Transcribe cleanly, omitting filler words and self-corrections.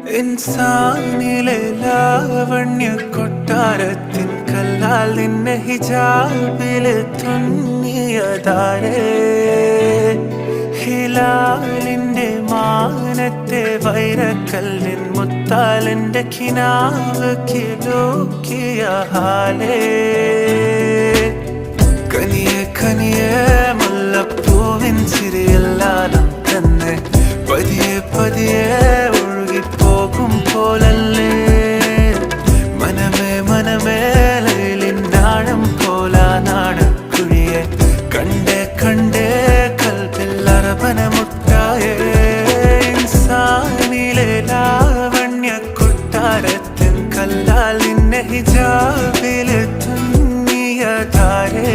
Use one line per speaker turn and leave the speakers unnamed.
ഇൻസാനിലെ ലാവണ്യ കൊട്ടാരത്തിൻ കല്ലാൽ നിന്നെ ഹിജാബില് തുന്നിയതാരേ. ഹിലാലിന്റെ മാനത്തെ വൈരക്കല്ലിൻ മുത്താലിന്റെ കിനാവ് കിലോക്കിയ ഹാലേ. കനിയെ കനിയെ മുല്ലപ്പൂവിൻ ചിരിയെല്ലാം തന്നെ പതിയെ പതിയെ ഒഴുകിപ്പോകും പോലല്ലേ. മനമേ മനമേ ലൈലിനാഴം പോലാ നാടക്കുഴിയെ കണ്ടേ കണ്ടേ കൽബിൽ അറബന മുട്ടായേ. ഇൻസാനിലെ ലാവണ്യ കൊട്ടാരത്തിൻ കല്ലാൽ നിന്നെ ഹിജാബില് തുന്നിയതാരേ.